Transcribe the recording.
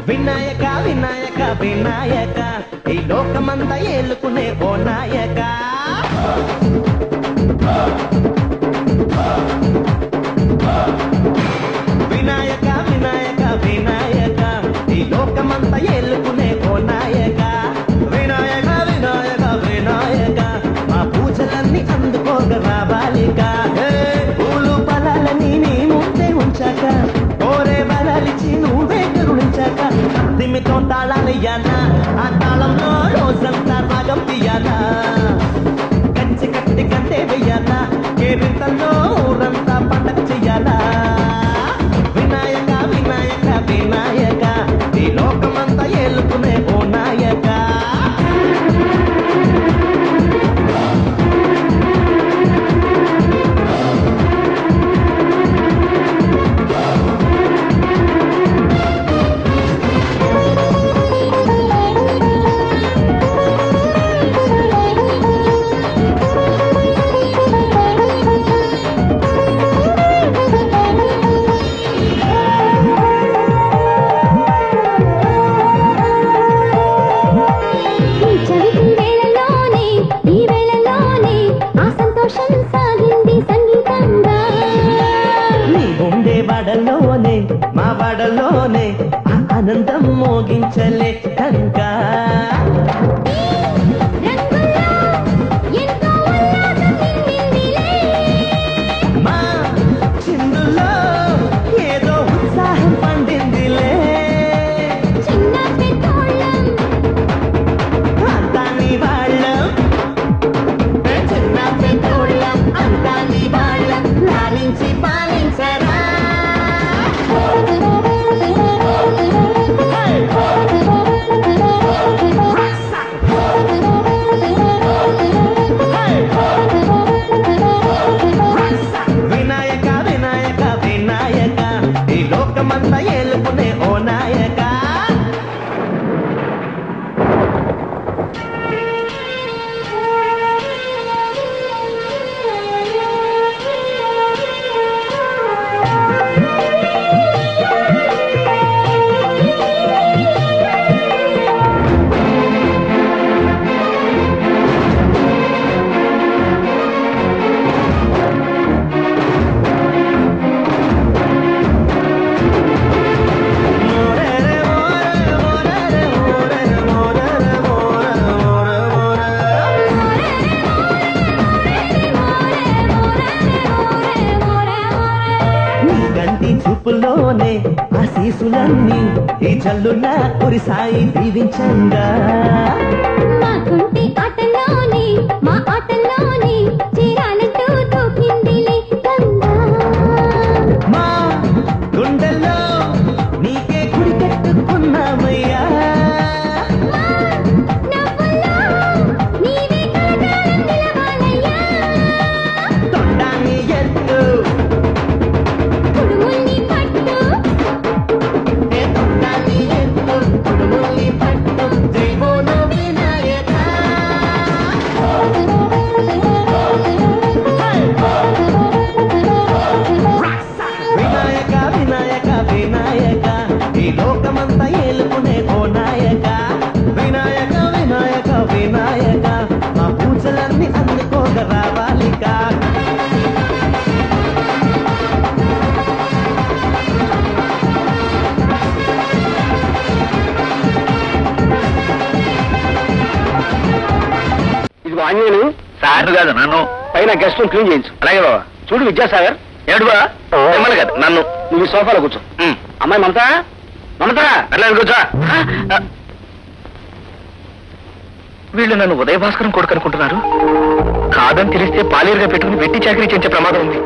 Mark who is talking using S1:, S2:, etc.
S1: వినాయక వినాయక వినాయక ఈ లోకమంతా ఏలుకునే ఓ నాయక వినాయక వినాయక వినాయక ఈ లోకమంతా ఏలుకునే ఓ నాయక వినాయక వినాయక వినాయక మా పూజలన్నీ అందుకోగ రావాలిక పూలు ఫలాలని నీ ముందే ఉంచాక కోరే బలాలిచి నువ్వే కరుణించాక తిమ్మితో తాళాలయ్యానా ఆ తాళంలో రోజంతా రాగం తీయాలా కంచి కట్టి కంటే వెయ్యాలా కేరింతల్లో ఊరంతా పండగ చెయ్యాలా వినాయక వినాయక వినాయక ఈ లోకమంతా ఏలుకునే ఓ నాయక వాడలోనే మా వాడలోనే ఆనందం మోగించలే కంకా మా చిందులో ఏదో ఉత్సాహం పండిందిలే అంతా నీ వాళ్ళం చిన్న పెద్దోళ్ళం అంతా నీ వాళ్ళం లాలించి పాలించరా వినాయక వినాయక వినాయక ఈ లోకమంతా ఏలుకునే ఓ నాయక చూపులోనే ఆశీసులన్నీ ఈ జల్లున కురిసాయి దీవించంగా
S2: మా కుంటి ఆటలోనే మా ఆటలోనే చేరాలంటూ తోపిందిలే గంగా
S1: మా గుండెల్లో నీకే గుడి కట్టుకున్నామయ్యా
S2: నీవే కలకాలం నిలవాలయ్యా
S1: తొండాన్ని ఎత్తు వినాయక వినాయక వినాయక ఈ లోకమంతా ఏలుకునే ఓ నాయక వినాయక వినాయక వినాయక మా పూజలన్నీ అందుకోగ రావాలిక
S3: ఇది ఆంజనేయులు సార్ కాదు నన్ను పైన గెస్ట్ రూమ్ క్లీన్ చేయించు అలాగే బాబా చూడు విద్యాసాగర్ ఏడు బా మిమ్మల్ని కాదు నన్ను నువ్వు ఈ సోఫాలో కూర్చో అమ్మాయి మమత మమత అట్లా కూర్చో వీళ్ళు నన్ను ఉదయ భాస్కరం కొడుకు అనుకుంటున్నారు కాదని తెలిస్తే పాలేరుగా పెట్టుకుని వెట్టి చాకరీ చేసే ప్రమాదం ఉంది